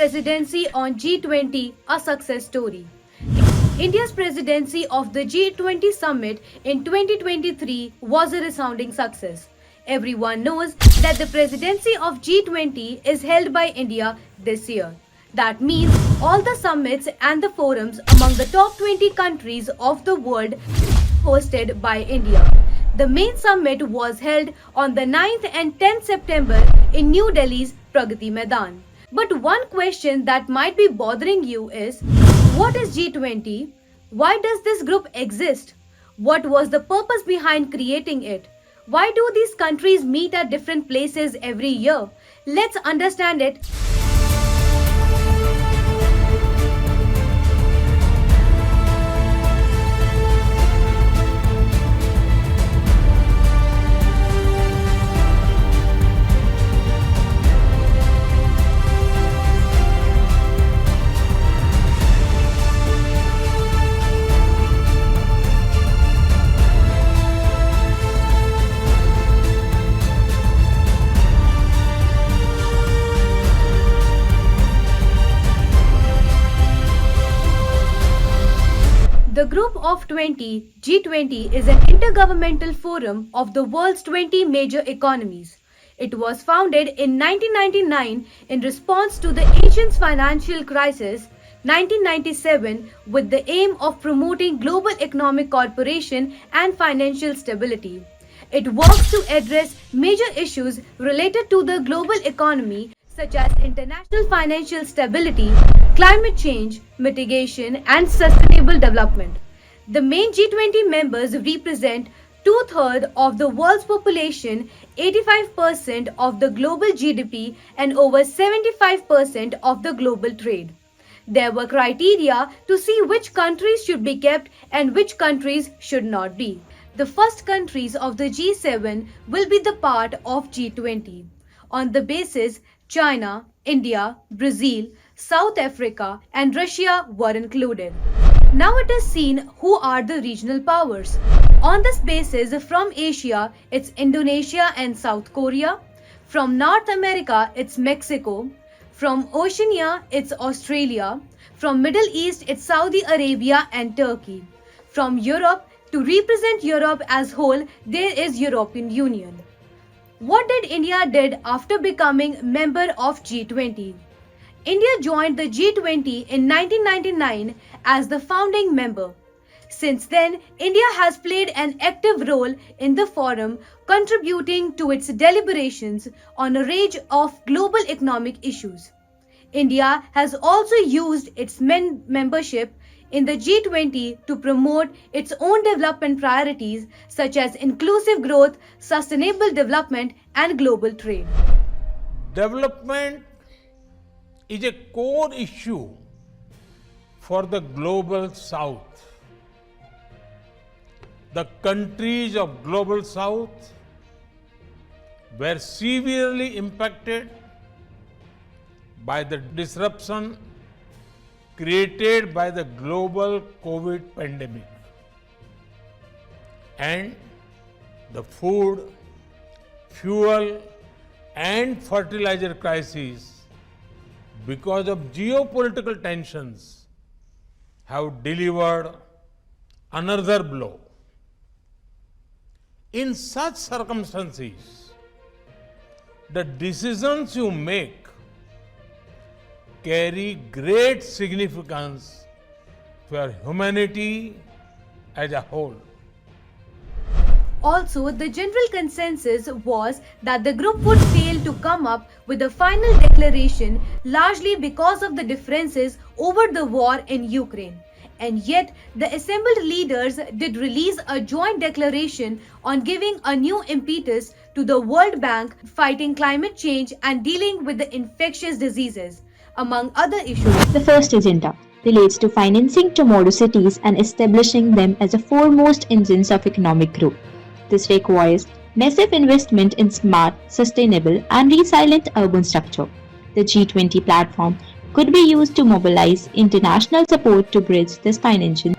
presidency on G20 a success story. India's presidency of the G20 summit in 2023 was a resounding success. Everyone knows that the presidency of G20 is held by India this year. That means all the summits and the forums among the top 20 countries of the world hosted by India. The main summit was held on the 9th and 10th September in New Delhi's Pragati Maidan. But one question that might be bothering you is, what is G20? Why does this group exist? What was the purpose behind creating it? Why do these countries meet at different places every year? Let's understand it. The Group of 20, G20, is an intergovernmental forum of the world's 20 major economies. It was founded in 1999 in response to the Asian's financial crisis 1997 with the aim of promoting global economic cooperation and financial stability. It works to address major issues related to the global economy such as international financial stability, climate change, mitigation, and sustainable development. The main G20 members represent two-thirds of the world's population, 85% of the global GDP, and over 75% of the global trade. There were criteria to see which countries should be kept and which countries should not be. The first countries of the G7 will be the part of G20. On the basis, China, India, Brazil, South Africa, and Russia were included. Now it is seen who are the regional powers. On this basis, from Asia, it's Indonesia and South Korea. From North America, it's Mexico. From Oceania, it's Australia. From Middle East, it's Saudi Arabia and Turkey. From Europe, to represent Europe as whole, there is European Union. What did India did after becoming member of G20? India joined the G20 in 1999 as the founding member. Since then, India has played an active role in the forum, contributing to its deliberations on a range of global economic issues. India has also used its membership in the G20 to promote its own development priorities such as inclusive growth, sustainable development, and global trade. Development is a core issue for the global south. The countries of global south were severely impacted by the disruption created by the global COVID pandemic and the food, fuel and fertilizer crisis because of geopolitical tensions have delivered another blow. In such circumstances, the decisions you make carry great significance for humanity as a whole. Also, the general consensus was that the group would fail to come up with a final declaration largely because of the differences over the war in Ukraine. And yet, the assembled leaders did release a joint declaration on giving a new impetus to the World Bank fighting climate change and dealing with the infectious diseases, among other issues. The first agenda relates to financing tomorrow cities and establishing them as the foremost engines of economic growth. This requires massive investment in smart, sustainable, and resilient urban structure. The G20 platform could be used to mobilize international support to bridge this financing.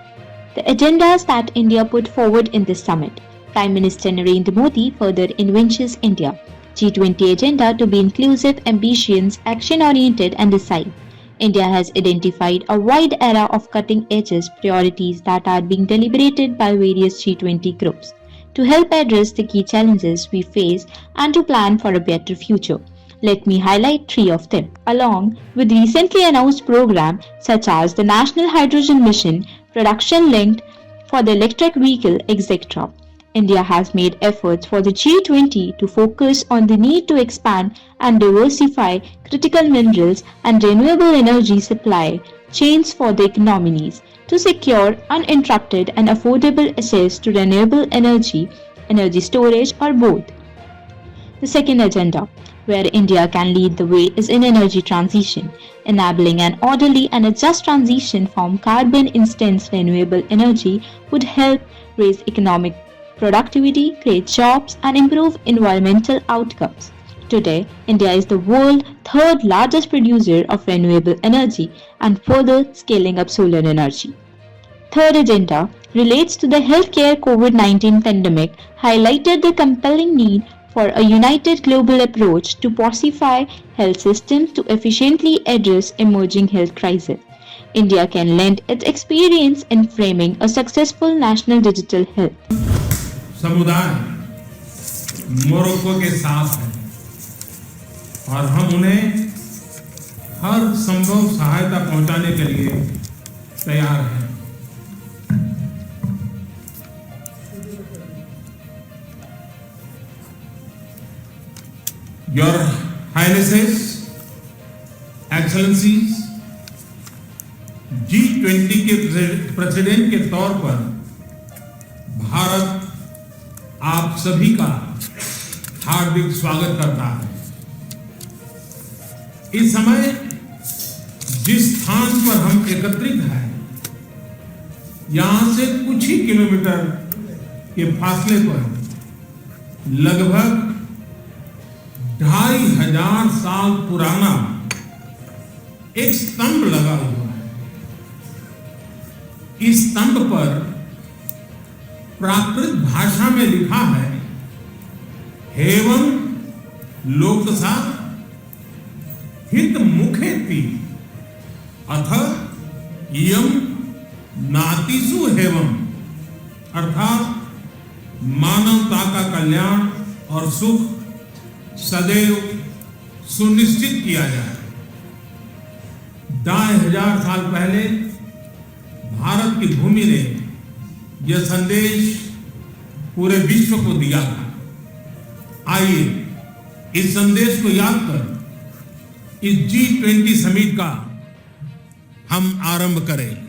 The agendas that India put forward in this summit. Prime Minister Narendra Modi further envisions India G20 agenda to be inclusive, ambitious, action-oriented and decisive. India has identified a wide array of cutting edge priorities that are being deliberated by various G20 groups to help address the key challenges we face and to plan for a better future. Let me highlight three of them, along with recently announced programs such as the National Hydrogen Mission, Production Linked for the Electric Vehicle, etc. India has made efforts for the G20 to focus on the need to expand and diversify critical minerals and renewable energy supply chains for the economies to secure uninterrupted and affordable access to renewable energy, energy storage, or both. The second agenda, where India can lead the way, is in energy transition, enabling an orderly and a just transition from carbon-intensive renewable energy would help raise economic productivity, create jobs, and improve environmental outcomes. Today, India is the world's third largest producer of renewable energy and further scaling up solar energy. Third agenda relates to the healthcare COVID-19 pandemic, highlighted the compelling need for a united global approach to pacify health systems to efficiently address emerging health crises. India can lend its experience in framing a successful national digital health. समुदाय Morocco के साथ है और हम उन्हें हर संभव सहायता पहुंचाने के लिए तैयार हैं। Your Highnesses, Excellencies, G20 के प्रेसिडेंट के तौर पर भारत आप सभी का हार्दिक स्वागत करता है। इस समय जिस स्थान पर हम एकत्रित हैं, यहां से कुछ ही किलोमीटर के फासले पर लगभग 2500 साल पुराना एक स्तंभ लगा हुआ है। इस स्तंभ पर प्राकृत भाषा में लिखा है, हेवं लोकसा हित मुखेति अथ इयं नातिसु हेवं, अर्थात मानवता का कल्याण और सुख सदैव सुनिश्चित किया जाए। 2500 साल पहले भारत की भूमि ने यह संदेश पूरे विश्व को दिया था। आइए इस संदेश को याद कर इस G20 समिट का हम आरंभ करें।